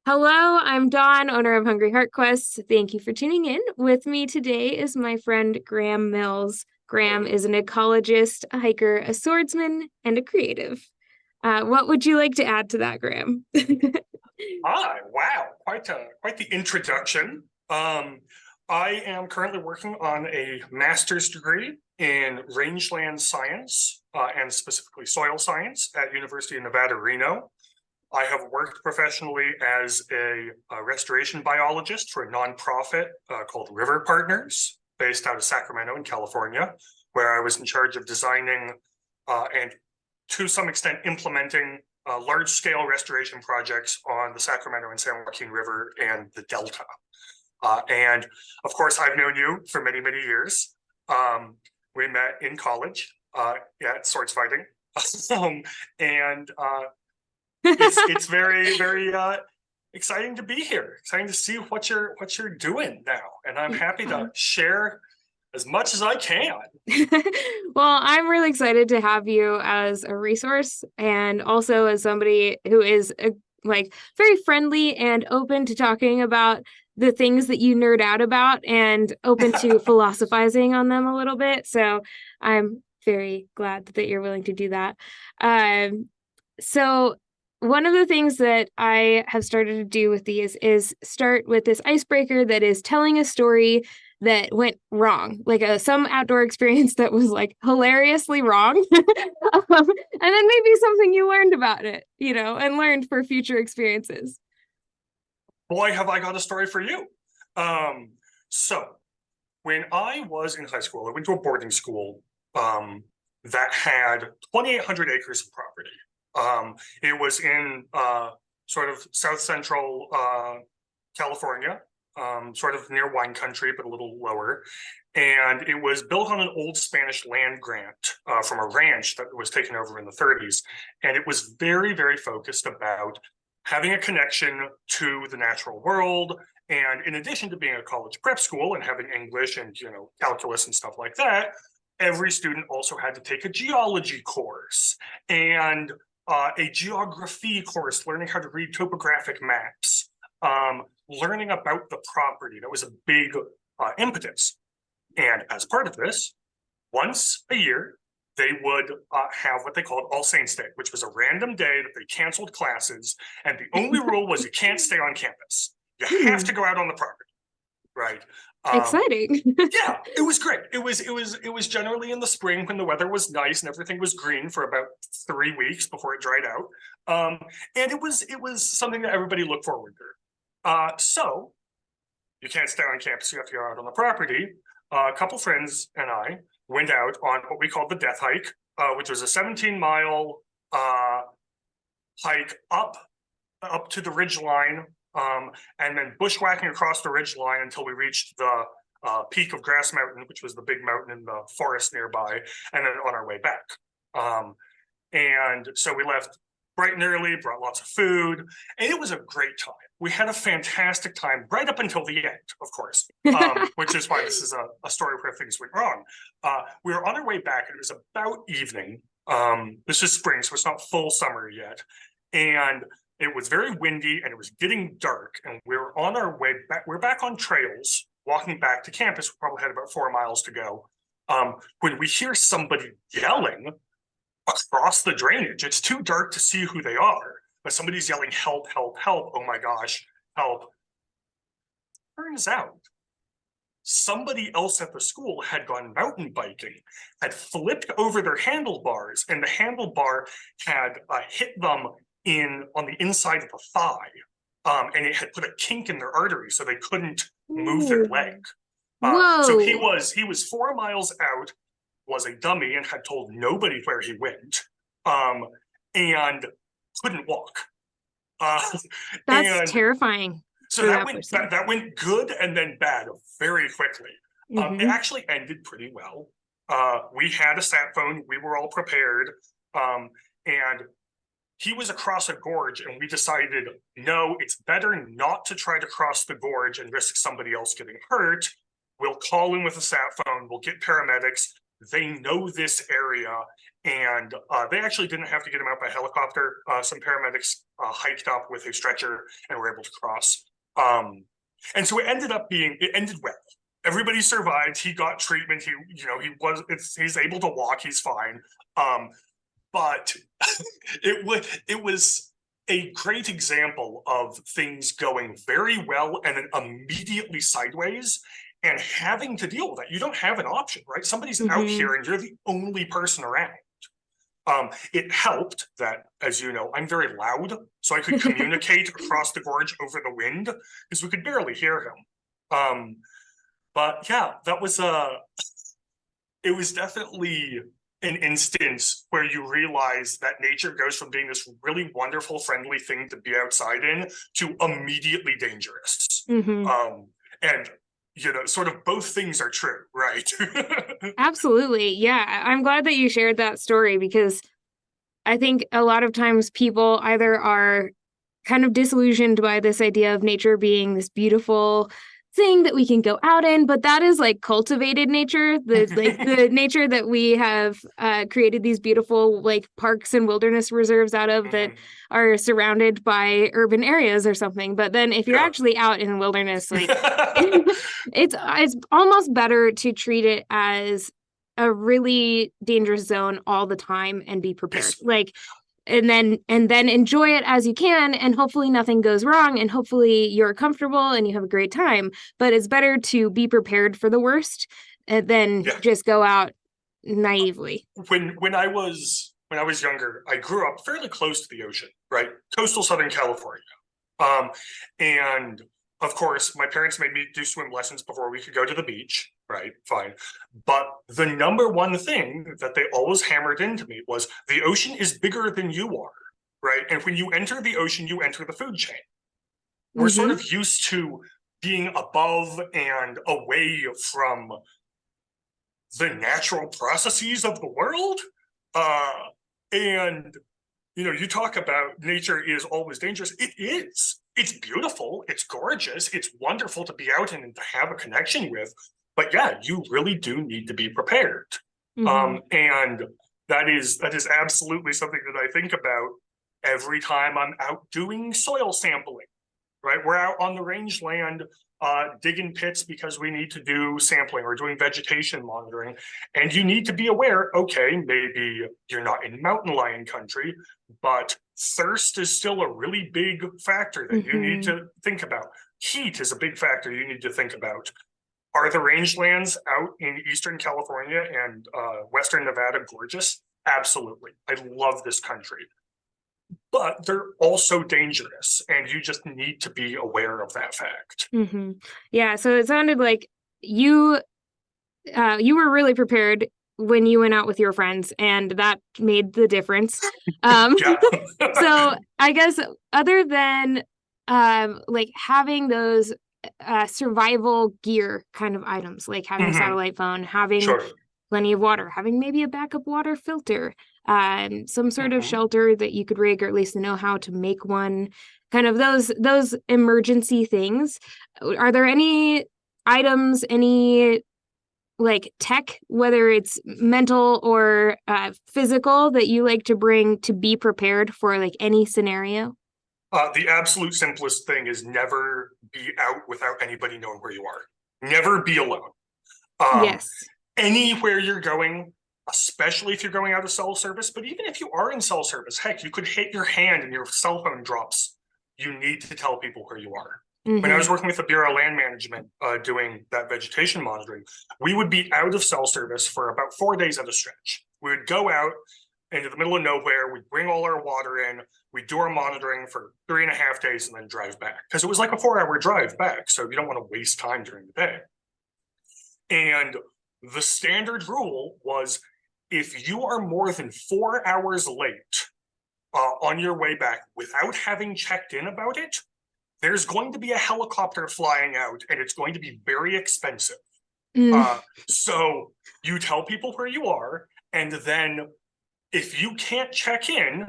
Hello, I'm Dawn, owner of Hungry Heart Quest. Thank you for tuning in. With me today is my friend Graham Mills. Graham is an ecologist, a hiker, a swordsman, and a creative. What would you like to add to that, Graham? Wow, quite the introduction. I am currently working on a master's degree in rangeland science and specifically soil science at University of Nevada, Reno. I have worked professionally as a restoration biologist for a nonprofit called River Partners, based out of Sacramento in California, where I was in charge of designing and to some extent implementing large-scale restoration projects on the Sacramento and San Joaquin River and the Delta. And of course, I've known you for many, many years. We met in college at swords fighting. And it's very, very exciting to be here. Exciting to see what you're doing now. And I'm happy to share as much as I can. Well, I'm really excited to have you as a resource and also as somebody who is very friendly and open to talking about the things that you nerd out about and open to philosophizing on them a little bit. So I'm very glad that you're willing to do that. So one of the things that I have started to do with these is start with this icebreaker that is telling a story that went wrong, like some outdoor experience that was like hilariously wrong. And then maybe something you learned about it, and learned for future experiences. Boy, have I got a story for you. So when I was in high school, I went to a boarding school that had 2,800 acres of property. It was in sort of south central California, sort of near wine country, but a little lower. And it was built on an old Spanish land grant from a ranch that was taken over in the 30s. And it was very, very focused about having a connection to the natural world. And in addition to being a college prep school and having English and calculus and stuff like that, every student also had to take a geology course and a geography course, learning how to read topographic maps, learning about the property. That was a big impetus. And as part of this, once a year, they would have what they called All Saints Day, which was a random day that they canceled classes. And the only rule was you can't stay on campus. You have to go out on the property, right? Exciting. Yeah, it was great. It was generally in the spring when the weather was nice and everything was green for about 3 weeks before it dried out. And it was something that everybody looked forward to. So you can't stay on campus, you have to go out on the property. A couple friends and I went out on what we called the Death Hike, which was a 17-mile hike up to the ridge line, and then bushwhacking across the ridge line until we reached the peak of Grass Mountain, which was the big mountain in the forest nearby, and then on our way back. And so we left bright and early, brought lots of food, and it was a great time. We had a fantastic time right up until the end, of course, which is why this is a story where things went wrong. We were on our way back, and it was about evening. This is spring, so it's not full summer yet. And it was very windy, and it was getting dark, and we were on our way back. We're back on trails, walking back to campus. We probably had about 4 miles to go. When we hear somebody yelling across the drainage, it's too dark to see who they are, but somebody's yelling, help, help, help. Oh my gosh, help. Turns out somebody else at the school had gone mountain biking, had flipped over their handlebars, and the handlebar had hit them on the inside of the thigh. And it had put a kink in their artery so they couldn't move their leg. So he was 4 miles out, was a dummy, and had told nobody where he went, and couldn't walk. That's terrifying. So that went good and then bad very quickly. It actually ended pretty well. We had a sat phone. We were all prepared. And he was across a gorge, and we decided, no, it's better not to try to cross the gorge and risk somebody else getting hurt. We'll call in with a sat phone. We'll get paramedics. they know this area, and they actually didn't have to get him out by helicopter. Some paramedics hiked up with a stretcher and were able to cross. And so it ended well. Everybody survived. He got treatment. He's able to walk. He's fine. But it was a great example of things going very well and then immediately sideways and having to deal with that. You don't have an option, right? Somebody's out here and you're the only person around. It helped that, as you know, I'm very loud, so I could communicate across the gorge over the wind because we could barely hear him. But yeah, it was definitely an instance where you realize that nature goes from being this really wonderful, friendly thing to be outside in to immediately dangerous. And sort of both things are true, right? Absolutely. Yeah. I'm glad that you shared that story, because I think a lot of times people either are kind of disillusioned by this idea of nature being this beautiful thing that we can go out in, but that is like cultivated nature, the nature that we have created these beautiful like parks and wilderness reserves out of that are surrounded by urban areas or something. But then if you're actually out in the wilderness, like it's almost better to treat it as a really dangerous zone all the time and be prepared. Like, and then enjoy it as you can, and hopefully nothing goes wrong, and hopefully you're comfortable and you have a great time. But it's better to be prepared for the worst than just go out naively. When I was younger, I grew up fairly close to the ocean, right? Coastal Southern California. And of course, my parents made me do swim lessons before we could go to the beach, right? Fine. But the number one thing that they always hammered into me was the ocean is bigger than you are, right? And when you enter the ocean, you enter the food chain. We're sort of used to being above and away from the natural processes of the world. And you talk about nature is always dangerous. It is. It's beautiful. It's gorgeous. It's wonderful to be out and to have a connection with. But yeah, you really do need to be prepared. And that is absolutely something that I think about every time I'm out doing soil sampling, right? We're out on the rangeland digging pits because we need to do sampling or doing vegetation monitoring. And you need to be aware, okay, maybe you're not in mountain lion country, but thirst is still a really big factor that you need to think about. Heat is a big factor you need to think about. Are the rangelands out in Eastern California and Western Nevada gorgeous? Absolutely. I love this country. But they're also dangerous, and you just need to be aware of that fact. Yeah, so it sounded like you were really prepared when you went out with your friends, and that made the difference. So I guess other than like having those survival gear kind of items, like having a satellite phone, having plenty of water, having maybe a backup water filter, some sort of shelter that you could rig, or at least know how to make one, kind of those emergency things. Are there any items, any like tech, whether it's mental or physical, that you like to bring to be prepared for like any scenario? The absolute simplest thing is never be out without anybody knowing where you are. Never be alone. Yes. Anywhere you're going, especially if you're going out of cell service, but even if you are in cell service, heck, you could hit your hand and your cell phone drops. You need to tell people where you are. When I was working with the Bureau of Land Management doing that vegetation monitoring, we would be out of cell service for about 4 days at a stretch. We would go out into the middle of nowhere, we'd bring all our water in, we'd do our monitoring for 3.5 days and then drive back. Because it was like a 4-hour drive back, so you don't want to waste time during the day. And the standard rule was, if you are more than 4 hours late on your way back without having checked in about it, there's going to be a helicopter flying out and it's going to be very expensive. So you tell people where you are, and then if you can't check in,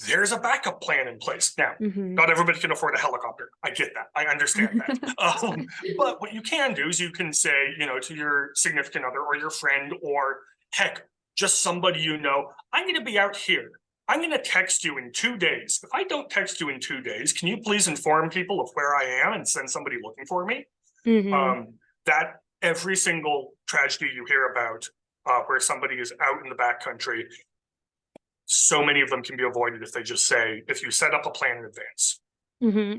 there's a backup plan in place. Now, Mhm. not everybody can afford a helicopter. I get that. I understand that. But what you can do is you can say, to your significant other or your friend, or heck, just somebody I'm going to be out here. I'm going to text you in 2 days. If I don't text you in 2 days, can you please inform people of where I am and send somebody looking for me? Mhm. That every single tragedy you hear about where somebody is out in the backcountry, so many of them can be avoided if you set up a plan in advance.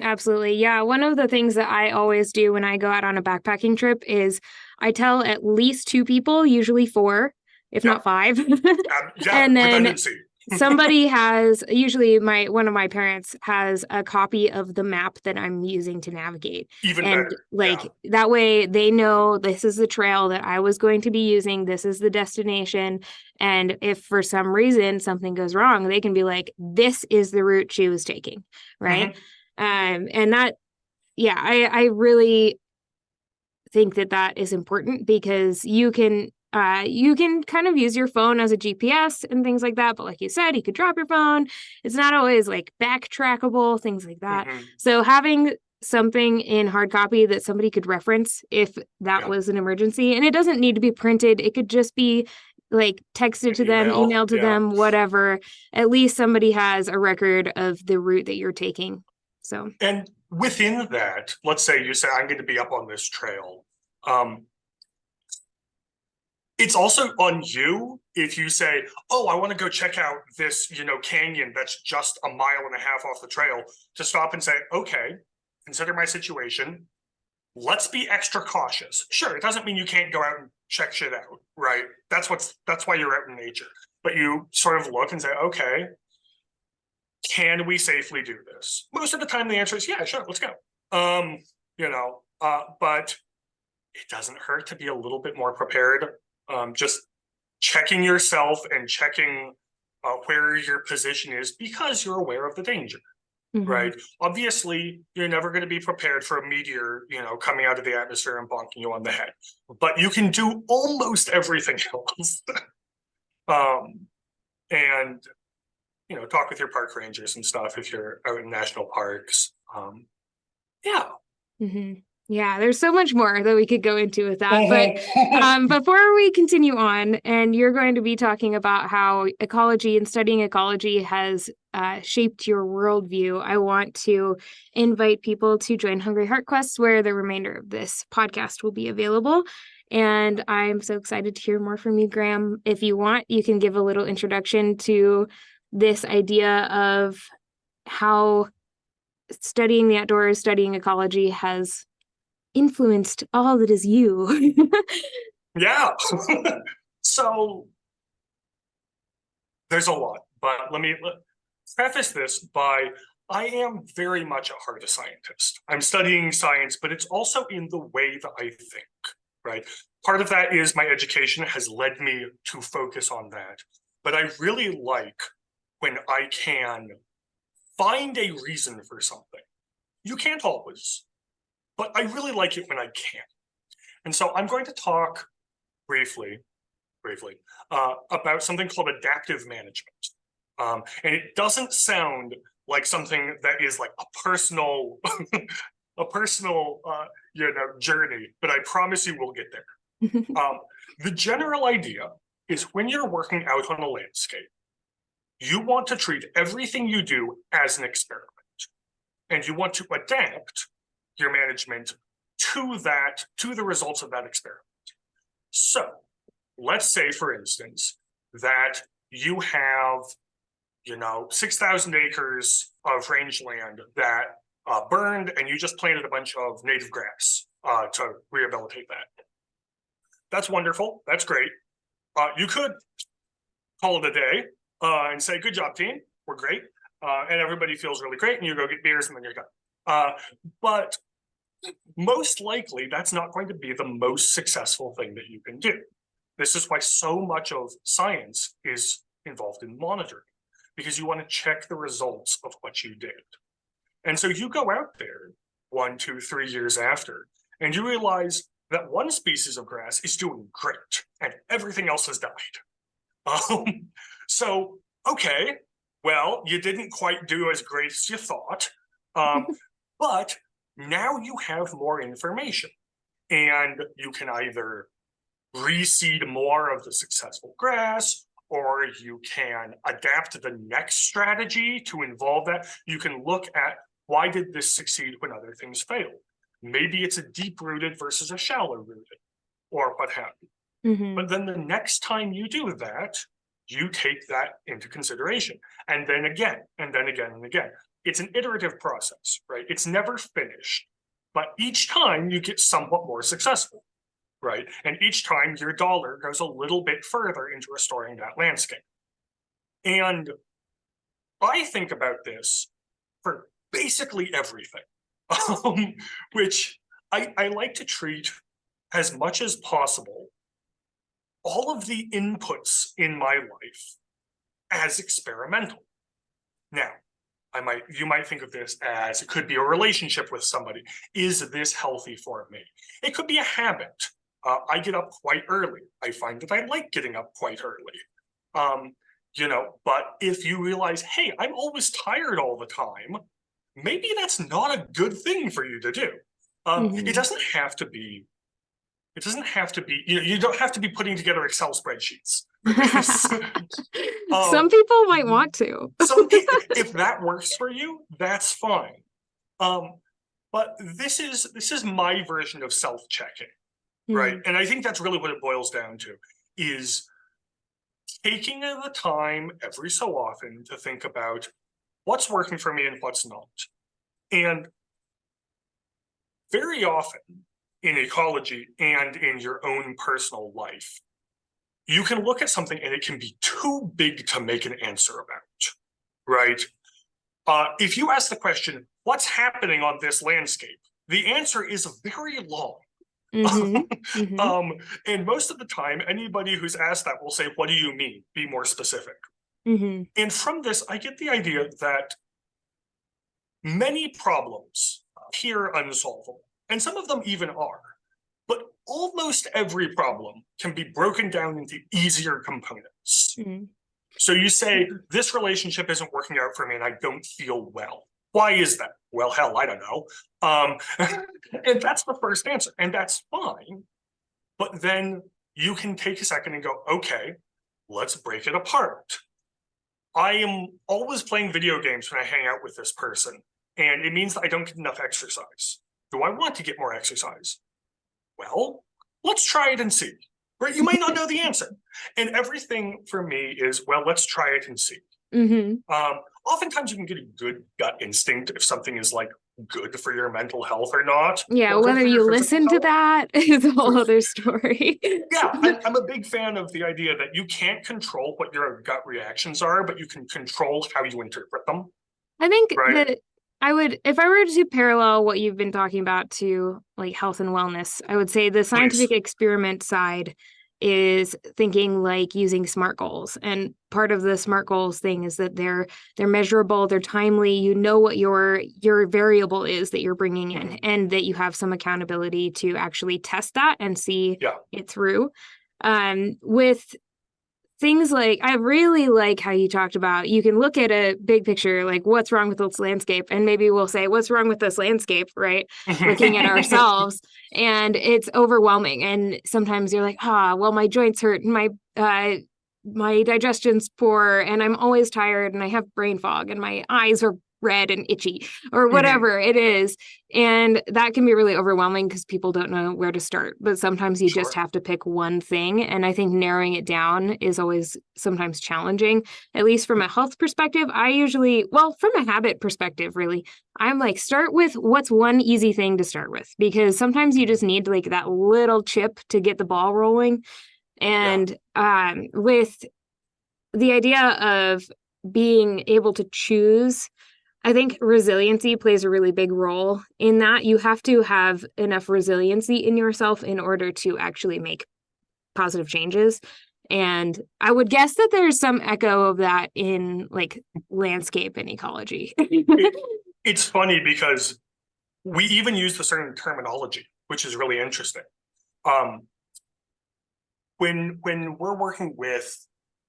Absolutely. Yeah. One of the things that I always do when I go out on a backpacking trip is I tell at least 2 people, usually 4, if Yeah. not 5. Yeah, And then redundancy. somebody has, usually one of my parents has a copy of the map that I'm using to navigate. Even And better. like Yeah. that way they know this is the trail that I was going to be using, this is the destination. And if for some reason something goes wrong, they can be like, this is the route she was taking. Right. Mhm. And that, yeah, I really think that that is important because you can kind of use your phone as a GPS and things like that. But like you said, you could drop your phone. It's not always like backtrackable, things like that. Mhm. So having something in hard copy that somebody could reference if that Yeah. was an emergency, and it doesn't need to be printed, it could just be like texted An to them, email. emailed to Yeah. them, whatever. At least somebody has a record of the route that you're taking. So, And within that, let's say you say, I'm going to be up on this trail. It's also on you if you say, oh, I want to go check out this, canyon that's just a mile and a half off the trail, to stop and say, okay, consider my situation. Let's be extra cautious. Sure, it doesn't mean you can't go out and check shit out, right? That's why you're out in nature. But you sort of look and say, okay, can we safely do this? Most of the time the answer is yeah, sure, let's go. But it doesn't hurt to be a little bit more prepared. Just checking yourself and checking where your position is because you're aware of the danger. Right. Obviously, you're never going to be prepared for a meteor, coming out of the atmosphere and bonking you on the head. But you can do almost everything else. And talk with your park rangers and stuff if you're out in national parks. Yeah. Yeah, there's so much more that we could go into with that. But before we continue on, and you're going to be talking about how ecology and studying ecology has shaped your worldview, I want to invite people to join Hungry Heart Quest, where the remainder of this podcast will be available. And I'm so excited to hear more from you, Graham. If you want, you can give a little introduction to this idea of how studying the outdoors, studying ecology has influenced all that is you. Yeah. So there's a lot, but let me preface this by I am very much at heart a scientist. I'm studying science, but it's also in the way that I think, right? Part of that is my education has led me to focus on that. But I really like when I can find a reason for something. You can't always, but I really like it when I can. And so I'm going to talk briefly about something called adaptive management. And it doesn't sound like something that is like a personal journey, but I promise you we'll get there. The general idea is when you're working out on a landscape, you want to treat everything you do as an experiment, and you want to adapt your management to the results of that experiment. So let's say, for instance, that you have 6,000 acres of rangeland that burned, and you just planted a bunch of native grass to rehabilitate that. That's wonderful. That's great. You could call it a day and say, good job, team. We're great. And everybody feels really great, and you go get beers and then you're done. But most likely, that's not going to be the most successful thing that you can do. This is why so much of science is involved in monitoring, because you want to check the results of what you did. And so you go out there 1, 2, 3 years after, and you realize that one species of grass is doing great and everything else has died. So, okay, well, you didn't quite do as great as you thought. But now you have more information, and you can either reseed more of the successful grass, or you can adapt the next strategy to involve that. You can look at, why did this succeed when other things failed? Maybe it's a deep-rooted versus a shallow-rooted, or what have you. Mhm. But then the next time you do that, you take that into consideration. And then again, and then again, and again. It's an iterative process, right? It's never finished. But each time you get somewhat more successful, right? And each time your dollar goes a little bit further into restoring that landscape. And I think about this for basically everything, which I like to treat as much as possible all of the inputs in my life as experimental. Now, you might think of this as, it could be a relationship with somebody. Is this healthy for me? It could be a habit. I get up quite early. I find that I like getting up quite early. But if you realize, hey, I'm always tired all the time, maybe that's not a good thing for you to do. It doesn't have to be, you don't have to be putting together Excel spreadsheets for this. Some people might want to. If that works for you, that's fine. But this is my version of self-checking, right? And I think that's really what it boils down to, is taking the time every so often to think about what's working for me and what's not. And very often in ecology and in your own personal life, you can look at something and it can be too big to make an answer about, right? If you ask the question, what's happening on this landscape? The answer is very long. And most of the time, anybody who's asked that will say, what do you mean? Be more specific. And from this, I get the idea that many problems appear unsolvable, and some of them even are. But almost every problem can be broken down into easier components. So you say, this relationship isn't working out for me and I don't feel well. Why is that? Well, hell, I don't know. And that's the first answer, and that's fine. But then you can take a second and go, okay, let's break it apart. I am always playing video games when I hang out with this person, and it means that I don't get enough exercise. Do I want to get more exercise? Well, let's try it and see. Right? You might not know the answer. And everything for me is, well, let's try it and see. Oftentimes you can get a good gut instinct if something is like good for your mental health or not. Yeah, whether you listen to that is a whole other story. Yeah, I'm a big fan of the idea that you can't control what your gut reactions are, but you can control how you interpret them. I think that I would, if I were to parallel what you've been talking about to like health and wellness, I would say the scientific experiment side is thinking like using SMART goals. And part of the SMART goals thing is that they're measurable, they're timely, you know what your variable is that you're bringing in, and that you have some accountability to actually test that and see it through. With things like, I really like how you talked about, you can look at a big picture, like what's wrong with this landscape? And maybe we'll say, what's wrong with this landscape, right? Looking at ourselves, and it's overwhelming. And sometimes you're like, well, my joints hurt and my digestion's poor and I'm always tired and I have brain fog and my eyes are red and itchy or whatever it is. And that can be really overwhelming because people don't know where to start. But sometimes you just have to pick one thing. And I think narrowing it down is always sometimes challenging, at least from a health perspective. From a habit perspective, really, I'm like, start with what's one easy thing to start with, because sometimes you just need like that little chip to get the ball rolling. And with the idea of being able to choose, I think resiliency plays a really big role in that. You have to have enough resiliency in yourself in order to actually make positive changes. And I would guess that there's some echo of that in like landscape and ecology. It's funny because we even use the certain terminology, which is really interesting. When we're working with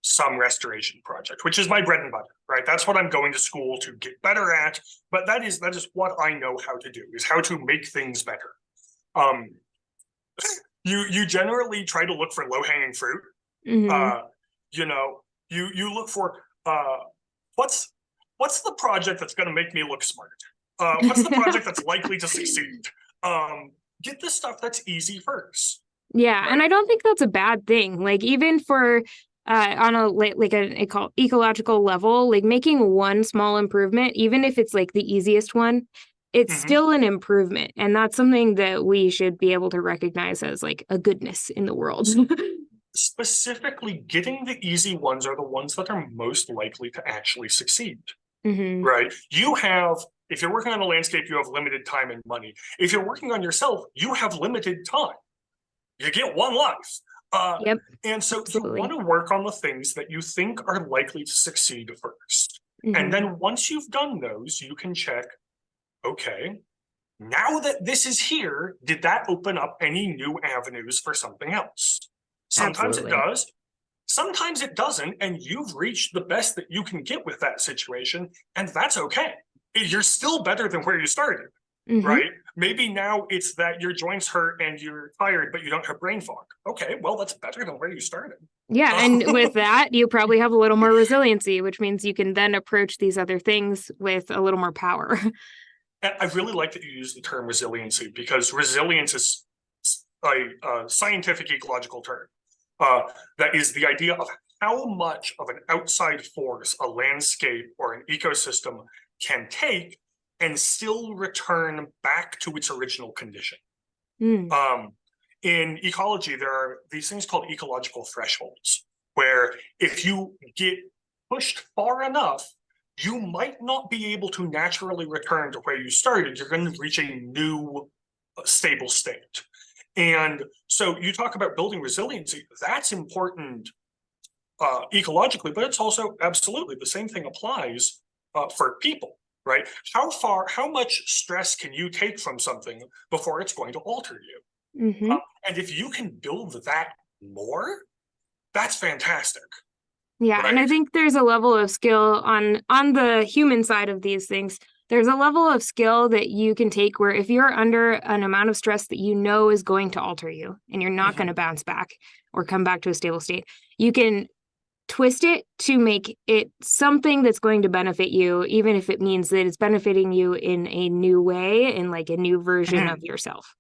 some restoration project, which is my bread and butter, right? That's what I'm going to school to get better at. But that is what I know how to do, is how to make things better. You generally try to look for low-hanging fruit. Mhm. You know, you look for what's the project that's going to make me look smart? What's the project that's likely to succeed? Get the stuff that's easy first. Yeah, Right. and I don't think that's a bad thing. Like even for on a like an ecological level, like making one small improvement, even if it's like the easiest one, it's Mhm. still an improvement, and that's something that we should be able to recognize as like a goodness in the world. Specifically, getting the easy ones are the ones that are most likely to actually succeed. Hmm. Right? If you're working on a landscape, you have limited time and money. If you're working on yourself, you have limited time. You get one life. Yep, And so you want absolutely. to work on the things that you think are likely to succeed first. And Hmm. then once you've done those, you can check, okay, now that this is here, did that open up any new avenues for something else? Sometimes it Absolutely. does, sometimes it doesn't, and you've reached the best that you can get with that situation, and that's okay. You're still better than where you started, Hmm. right? Maybe now it's that your joints hurt and you're tired, but you don't have brain fog. Okay, well, that's better than where you started. Yeah, and with that, you probably have a little more resiliency, which means you can then approach these other things with a little more power. I really like that you use the term resiliency, because resilience is a scientific ecological term. That is the idea of how much of an outside force a landscape or an ecosystem can take and still return back to its original condition. Mm. In ecology, there are these things called ecological thresholds, where if you get pushed far enough, you might not be able to naturally return to where you started. You're going to reach a new stable state. And so you talk about building resiliency, that's important ecologically, but it's also absolutely the same thing applies for people, right? How much stress can you take from something before it's going to alter you? Hmm. And if you can build that more, that's fantastic, Yeah, and I right? think there's a level of skill on the human side of these things. There's a level of skill that you can take where if you're under an amount of stress that you know is going to alter you and you're not going to Mhm. bounce back or come back to a stable state, you can twist it to make it something that's going to benefit you, even if it means that it's benefiting you in a new way, in like a new version of Mhm. yourself.